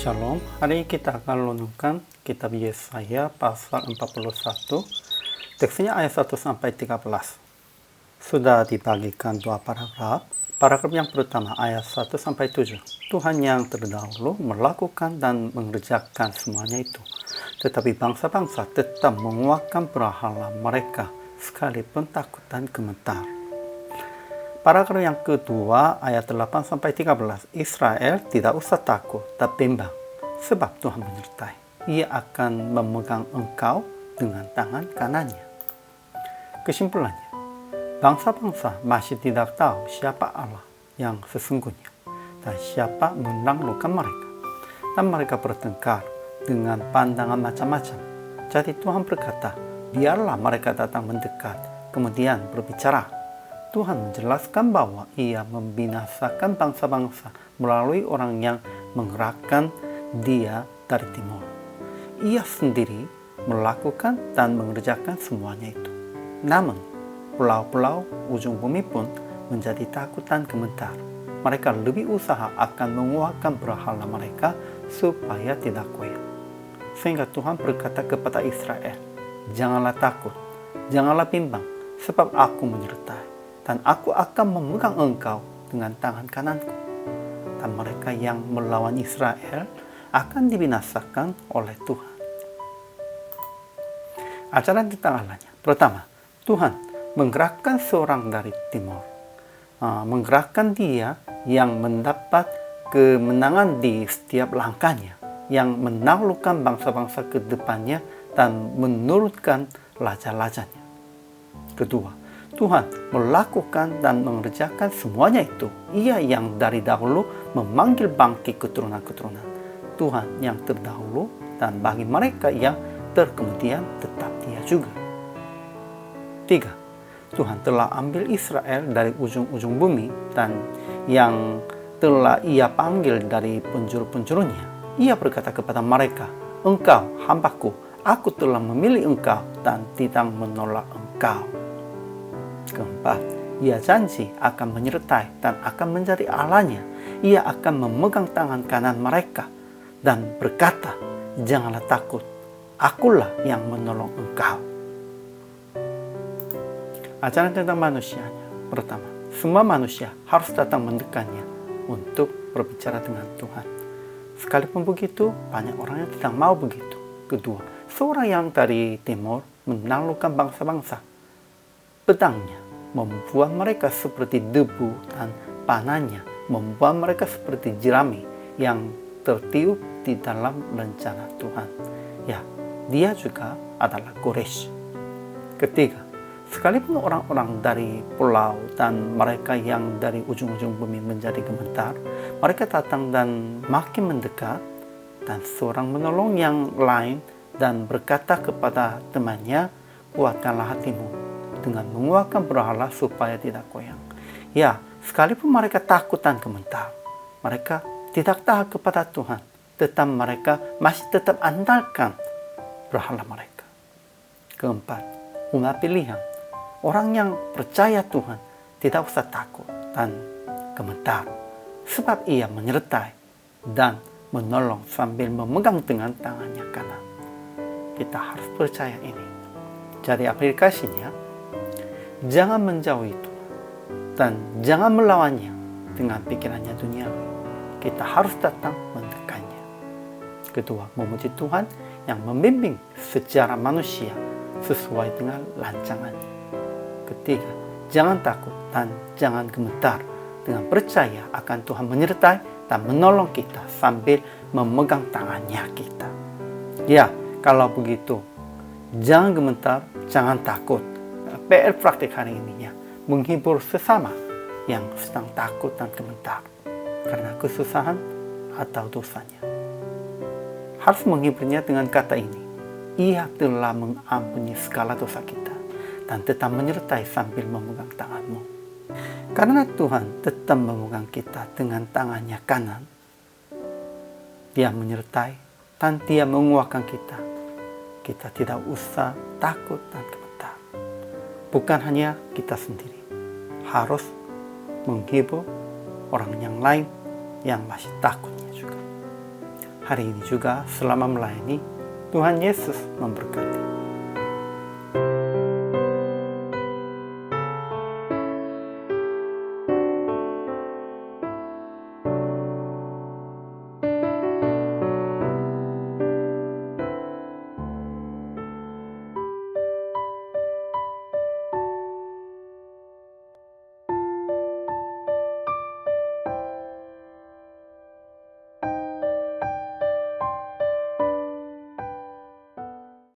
Shalom, hari ini kita akan renungkan kitab Yesaya pasal 41, teksnya ayat 1 sampai 13. Sudah dibagikan dua paragraf. Paragraf yang pertama ayat 1 sampai 7. Tuhan yang terdahulu melakukan dan mengerjakan semuanya itu. Tetapi bangsa-bangsa tetap menguatkan berhala mereka sekalipun takut dan gemetar. Paragraf yang kedua ayat 8 sampai 13. Israel tidak usah takut dan bimbang, sebab Tuhan menyertai. Ia akan memegang engkau dengan tangan kanannya. Kesimpulannya, bangsa-bangsa masih tidak tahu siapa Allah yang sesungguhnya dan siapa menaklukkan mereka. Dan mereka bertengkar dengan pandangan macam-macam. Jadi Tuhan berkata, biarlah mereka datang mendekat, kemudian berbicara. Tuhan menjelaskan bahwa ia membinasakan bangsa-bangsa melalui orang yang menggerakkan dia dari timur. Ia sendiri melakukan dan mengerjakan semuanya itu. Namun, pulau-pulau ujung bumi pun menjadi takut dan gemetar. Mereka lebih usaha akan menguatkan berhala mereka supaya tidak goyah. Sehingga Tuhan berkata kepada Israel, janganlah takut, janganlah bimbang, sebab aku menyertai. Dan aku akan memegang engkau dengan tangan kananku. Dan mereka yang melawan Israel akan dibinasakan oleh Tuhan. Ajaran tentang Allahnya. Pertama, Tuhan menggerakkan seorang dari timur. Menggerakkan dia yang mendapat kemenangan di setiap langkahnya. Yang menaklukkan bangsa-bangsa ke depannya dan menurutkan raja-rajanya. Kedua, Tuhan melakukan dan mengerjakan semuanya itu. Ia yang dari dahulu memanggil bangkit keturunan-keturunan. Tuhan yang terdahulu dan bagi mereka yang terkemudian tetap dia juga. Tiga, Tuhan telah ambil Israel dari ujung-ujung bumi dan yang telah ia panggil dari penjuru-penjurunya. Ia berkata kepada mereka, engkau hambaku, aku telah memilih engkau dan tidak menolak engkau. Keempat, ia janji akan menyertai dan akan menjadi Allahnya. Ia akan memegang tangan kanan mereka dan berkata, janganlah takut, akulah yang menolong engkau. Ajaran tentang manusianya. Pertama, semua manusia harus datang mendekatnya untuk berbicara dengan Tuhan. Sekalipun begitu, banyak orang yang tidak mau begitu. Kedua, seorang yang dari timur menaklukkan bangsa-bangsa. Pedangnya membuat mereka seperti debu dan panahnya membuat mereka seperti jerami yang tertiup di dalam rencana Tuhan. Ya, dia juga adalah Koresh. Ketiga, sekalipun orang-orang dari pulau dan mereka yang dari ujung-ujung bumi menjadi gemetar, mereka datang dan makin mendekat, dan seorang menolong yang lain dan berkata kepada temannya, kuatkanlah hatimu dengan menguatkan berhala supaya tidak goyang. Ya, sekalipun mereka takut dan gemetar, mereka tidak taat kepada Tuhan, tetap mereka masih tetap andalkan berhala mereka. Keempat, umat pilihan, orang yang percaya Tuhan tidak usah takut dan gemetar, sebab ia menyertai dan menolong sambil memegang dengan tangannya kanan. Kita harus percaya ini. Jadi aplikasinya, jangan menjauhi Tuhan dan jangan melawannya dengan pikirannya duniawi. Kita harus datang mendekatnya. Kedua, memuji Tuhan yang membimbing secara manusia sesuai dengan rancangannya. Ketiga, jangan takut dan jangan gemetar, dengan percaya akan Tuhan menyertai dan menolong kita sambil memegang tangannya kita. Ya, kalau begitu, jangan gemetar, jangan takut. PR praktik hari ini ya, menghibur sesama yang sedang takut dan gemetar karena kesusahan atau dosanya. Harus menghiburnya dengan kata ini, ia telah mengampuni segala dosa kita dan tetap menyertai sambil memegang tanganmu. Karena Tuhan tetap memegang kita dengan tangannya kanan, dia menyertai dan dia menguatkan kita. Kita tidak usah takut dan gemetar. Bukan hanya kita sendiri, harus menghibur orang yang lain yang masih takutnya juga. hari ini juga selama melayani. Tuhan Yesus memberkati.